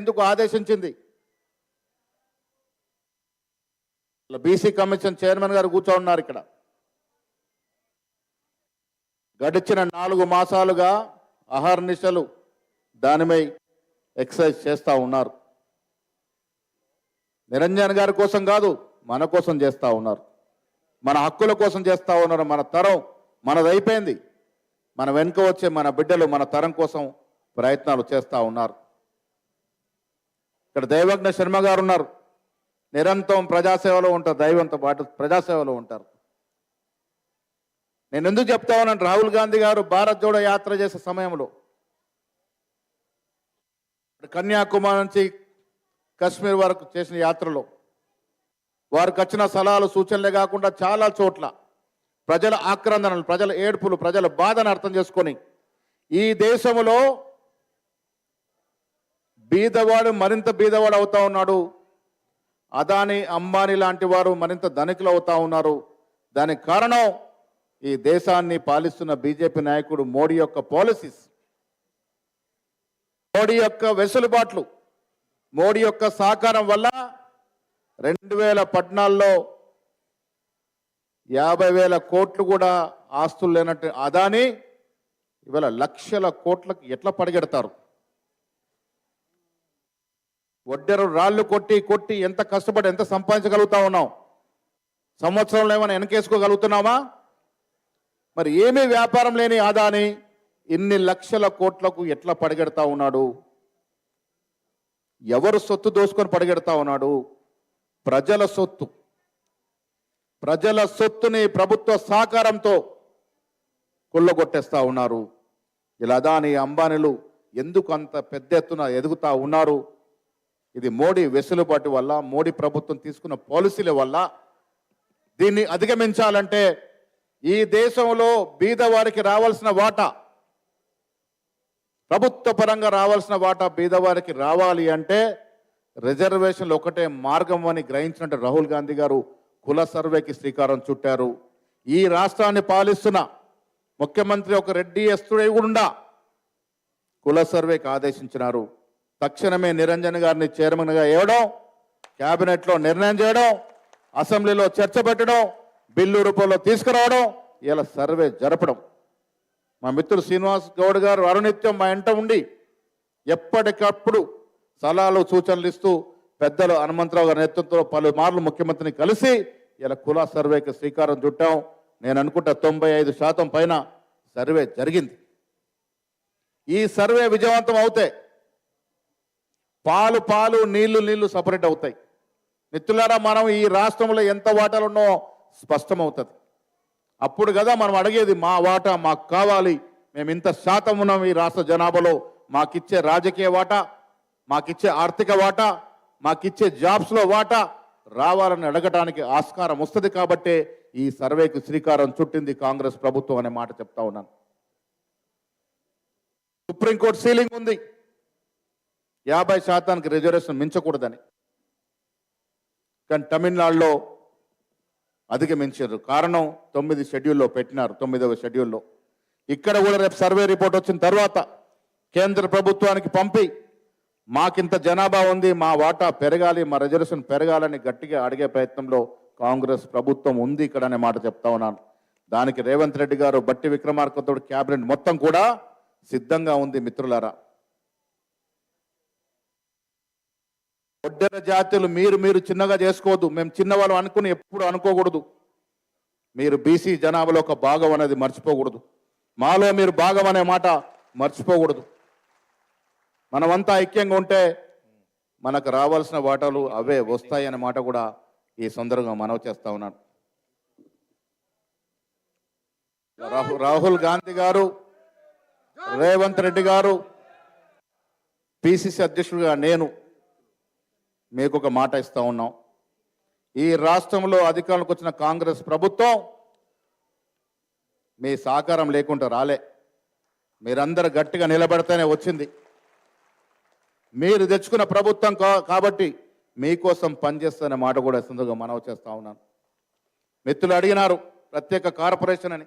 ఎందుకు ఆదేశించింది? BC commission chairman గారు కూర్చోన్నారు ఇక్కడ. గడిచిన 4 మాసాలుగా అహర్నిశలు దానిపై ఎక్సర్సైజ్ చేస్తూ ఉన్నారు. నిరంజన్ గారి కోసం కాదు, మన కోసం చేస్తూ ఉన్నారు, మన హక్కుల కోసం చేస్తూ ఉన్నారు. మన తరం మనదైపోయింది, మన వెనుక వచ్చే మన బిడ్డలు మన తరం కోసం ప్రయత్నాలు చేస్తూ ఉన్నారు. ఇక్కడ దైవజ్ఞ శర్మ గారు ఉన్నారు, నిరంతరం ప్రజాసేవలో ఉంటారు, దైవంతో పాటు ప్రజాసేవలో ఉంటారు. నేను ఎందుకు చెప్తా ఉన్నాను, రాహుల్ గాంధీ గారు భారత్ జోడో యాత్ర చేసే సమయంలో కన్యాకుమారి నుంచి కశ్మీర్ వరకు చేసిన యాత్రలో వారికి వచ్చిన సలహాలు సూచనలే కాకుండా చాలా చోట్ల ప్రజల ఆక్రందనలు, ప్రజల ఏడ్పులు, ప్రజల బాధను అర్థం చేసుకొని ఈ దేశంలో బీదవాడు మరింత బీదవాడు అవుతా ఉన్నాడు, అదానీ అంబానీ లాంటి వారు మరింత ధనికులు అవుతా ఉన్నారు. దానికి కారణం ఈ దేశాన్ని పాలిస్తున్న బీజేపీ నాయకుడు మోడీ యొక్క పాలసీస్, మోడీ యొక్క వెసులుబాట్లు, మోడీ యొక్క సహకారం వల్ల 2014లో 50,000 కోట్లు కూడా ఆస్తులు లేనట్టు అదాని ఇవాళ లక్షల కోట్లకు ఎట్లా పడిగెడతారు? వడ్డెరు రాళ్ళు కొట్టి కొట్టి ఎంత కష్టపడి ఎంత సంపాదించగలుగుతా ఉన్నాం? సంవత్సరంలో ఏమైనా వెనకేసుకోగలుగుతున్నామా? మరి ఏమీ వ్యాపారం లేని అదాని ఇన్ని లక్షల కోట్లకు ఎట్లా పడిగెడతా ఉన్నాడు? ఎవరు సొత్తు దోసుకొని పడిగెడతా ఉన్నాడు? ప్రజల సొత్తు, ప్రజల సొత్తుని ప్రభుత్వ సహకారంతో కొల్లగొట్టేస్తా ఉన్నారు. ఇలా అదాని అంబానీలు ఎందుకు అంత పెద్ద ఎత్తున ఎదుగుతా ఉన్నారు? ఇది మోడీ వెసులుబాటు వల్ల, మోడీ ప్రభుత్వం తీసుకున్న పాలసీల వల్ల. దీన్ని అధిగమించాలంటే ఈ దేశంలో బీదవారికి రావాల్సిన వాటా, ప్రభుత్వ పరంగా రావాల్సిన వాటా బీదవారికి రావాలి అంటే రిజర్వేషన్లు ఒకటే మార్గం అని గ్రహించినట్టు రాహుల్ గాంధీ గారు కుల సర్వేకి శ్రీకారం చుట్టారు. ఈ రాష్ట్రాన్ని పాలిస్తున్న ముఖ్యమంత్రి ఒక రెడ్డి ఎస్తుడై కూడా కుల సర్వేకి ఆదేశించినారు. తక్షణమే నిరంజన్ గారిని చైర్మన్గా వేయడం, క్యాబినెట్లో నిర్ణయం చేయడం, అసెంబ్లీలో చర్చ పెట్టడం, బిల్లు రూపంలో తీసుకురావడం, ఇలా సర్వే జరపడం. మా మిత్రుడు శ్రీనివాస్ గౌడ్ గారు అరునిత్యం మా ఇంట ఉండి ఎప్పటికప్పుడు సలహాలు సూచనలు ఇస్తూ పెద్దలు హనుమంతరావు గారి నేతృత్వంలో పలుమార్లు ముఖ్యమంత్రిని కలిసి ఇలా కుల సర్వేకి శ్రీకారం చుట్టాం. నేను అనుకుంటా 95% పైన సర్వే జరిగింది. ఈ సర్వే విజయవంతం అవుతే పాలు పాలు నీళ్లు నీళ్లు సపరేట్ అవుతాయి. మిత్రులారా, మనం ఈ రాష్ట్రంలో ఎంత వాటాలు ఉన్నో స్పష్టమవుతుంది. అప్పుడు కదా మనం అడిగేది, మా వాటా మాకు కావాలి, మేము ఇంత శాతం ఉన్నాం ఈ రాష్ట్ర జనాభాలో, మాకిచ్చే రాజకీయ వాటా, మాకిచ్చే ఆర్థిక వాటా, మాకిచ్చే జాబ్స్లో వాటా రావాలని అడగటానికి ఆస్కారం వస్తుంది. కాబట్టే ఈ సర్వేకు శ్రీకారం చుట్టింది కాంగ్రెస్ ప్రభుత్వం అనే మాట చెప్తా ఉన్నాను. సుప్రీంకోర్టు సీలింగ్ ఉంది, 50% రిజర్వేషన్ మించకూడదని. కానీ తమిళనాడులో అధిగమించారు. కారణం 9 షెడ్యూల్లో పెట్టినారు, 9వ షెడ్యూల్లో. ఇక్కడ కూడా రేపు సర్వే రిపోర్ట్ వచ్చిన తర్వాత కేంద్ర ప్రభుత్వానికి పంపి మాకింత జనాభా ఉంది, మా వాటా పెరగాలి, మా రిజర్వేషన్ పెరగాలని గట్టిగా అడిగే ప్రయత్నంలో కాంగ్రెస్ ప్రభుత్వం ఉంది ఇక్కడ అనే మాట చెప్తా ఉన్నాను. దానికి రేవంత్ రెడ్డి గారు, బట్టి విక్రమార్కతో క్యాబినెట్ మొత్తం కూడా సిద్ధంగా ఉంది. మిత్రులారా, ఒడ్డెర జాతులు మీరు చిన్నగా చేసుకోవద్దు, మేము చిన్నవాళ్ళు అనుకుని ఎప్పుడు అనుకోకూడదు. మీరు బీసీ జనాభాలో ఒక భాగం అనేది మర్చిపోకూడదు, మాలో మీరు భాగం అనే మాట మర్చిపోకూడదు. మనమంతా ఐక్యంగా ఉంటే మనకు రావాల్సిన వాటాలు అవే వస్తాయి అనే మాట కూడా ఈ సందర్భంగా మనవి చేస్తా ఉన్నాను. రాహుల్ గాంధీ గారు, రేవంత్ రెడ్డి గారు, పిసిసి అధ్యక్షుడిగా నేను మీకు ఒక మాట ఇస్తా ఉన్నాం. ఈ రాష్ట్రంలో అధికారంలోకి వచ్చిన కాంగ్రెస్ ప్రభుత్వం మీ సహకారం లేకుండా రాలే, మీరందరూ గట్టిగా నిలబడితేనే వచ్చింది. మీరు తెచ్చుకున్న ప్రభుత్వం కాబట్టి మీకోసం పనిచేస్తున్న మాట కూడా సందర్భంగా మనవి చేస్తా ఉన్నాను. మిత్రులు అడిగినారు ప్రత్యేక కార్పొరేషన్ అని,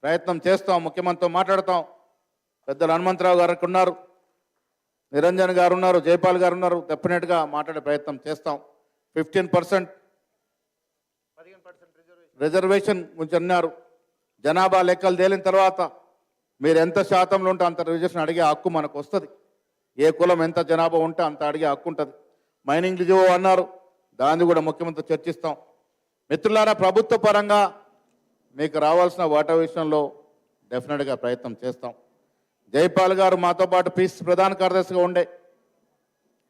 ప్రయత్నం చేస్తాం, ముఖ్యమంత్రితో మాట్లాడతాం. పెద్దలు హనుమంతరావు గారు ఉన్నారు, నిరంజన్ గారు ఉన్నారు, జైపాల్ గారు ఉన్నారు, డెఫినెట్గా మాట్లాడే ప్రయత్నం చేస్తాం. 15% రిజర్వేషన్ గురించి అన్నారు. జనాభా లెక్కలు తేలిన తర్వాత మీరు ఎంత శాతంలో ఉంటే అంత రిజర్వేషన్ అడిగే హక్కు మనకు వస్తుంది. ఏ కులం ఎంత జనాభా ఉంటే అంత అడిగే హక్కు ఉంటుంది. మైనింగ్ రిజర్వ్ అన్నారు, దాన్ని కూడా ముఖ్యమంత్రి చర్చిస్తాం. మిత్రులారా, ప్రభుత్వ పరంగా మీకు రావాల్సిన వాటా విషయంలో డెఫినెట్గా ప్రయత్నం చేస్తాం. జైపాల్ గారు మాతో పాటు పీసీ ప్రధాన కార్యదర్శిగా ఉండే,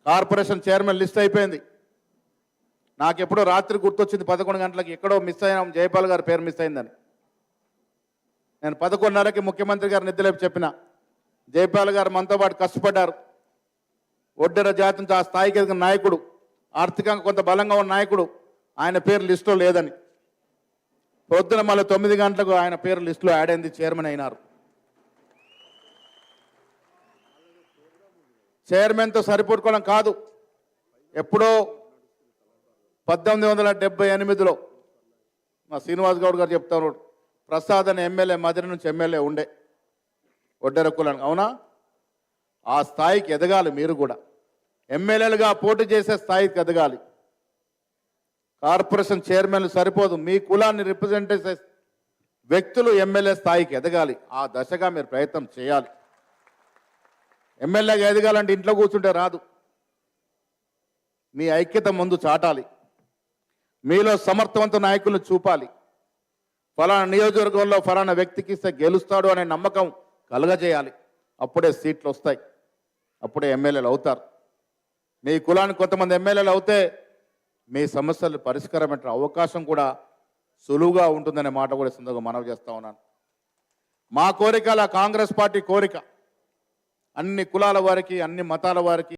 కార్పొరేషన్ చైర్మన్ లిస్ట్ అయిపోయింది. నాకు ఎప్పుడో రాత్రి గుర్తొచ్చింది 11 గంటలకి, ఎక్కడో మిస్ అయినాం, జైపాల్ గారి పేరు మిస్ అయిందని. నేను 11:30కి ముఖ్యమంత్రి గారు నిద్రలేపి చెప్పిన, జైపాల్ గారు మనతో పాటు కష్టపడ్డారు. ఒడ్డెర జాతి నుంచి ఆ స్థాయికి ఎదిగిన నాయకుడు, ఆర్థికంగా కొంత బలంగా ఉన్న నాయకుడు, ఆయన పేరు లిస్టులో లేదని. పొద్దున మళ్ళీ 9 గంటలకు ఆయన పేరు లిస్టులో యాడ్ అయింది, చైర్మన్ అయినారు. చైర్మన్తో సరిపోట్టుకోవడం కాదు, ఎప్పుడో 1878లో మా శ్రీనివాస్ గౌడ్ గారు చెప్తారు, ప్రసాద్ అనే ఎమ్మెల్యే మధుర నుంచి ఎమ్మెల్యే ఉండే ఒడ్డెర కులానికి. అవునా? ఆ స్థాయికి ఎదగాలి. మీరు కూడా ఎమ్మెల్యేలుగా పోటీ చేసే స్థాయికి ఎదగాలి. కార్పొరేషన్ చైర్మన్లు సరిపోదు, మీ కులాన్ని రిప్రజెంట్ చేసే వ్యక్తులు ఎమ్మెల్యే స్థాయికి ఎదగాలి. ఆ దశగా మీరు ప్రయత్నం చేయాలి. ఎమ్మెల్యేగా ఎదగాలంటే ఇంట్లో కూర్చుంటే రాదు. మీ ఐక్యత ముందు చాటాలి. మీలో సమర్థవంత నాయకులను చూపాలి. ఫలానా నియోజకవర్గంలో ఫలానా వ్యక్తికి ఇస్తే గెలుస్తాడు అనే నమ్మకం కలగజేయాలి. అప్పుడే సీట్లు వస్తాయి, అప్పుడే ఎమ్మెల్యేలు అవుతారు. మీ కులానికి కొంతమంది ఎమ్మెల్యేలు అవుతే మీ సమస్యలు పరిష్కారమైన అవకాశం కూడా సులువుగా ఉంటుందనే మాట కూడా సందర్భంగా మనవి చేస్తా ఉన్నాను. మా కోరిక అలా కాంగ్రెస్ పార్టీ కోరిక, అన్ని కులాల వారికి, అన్ని మతాల వారికి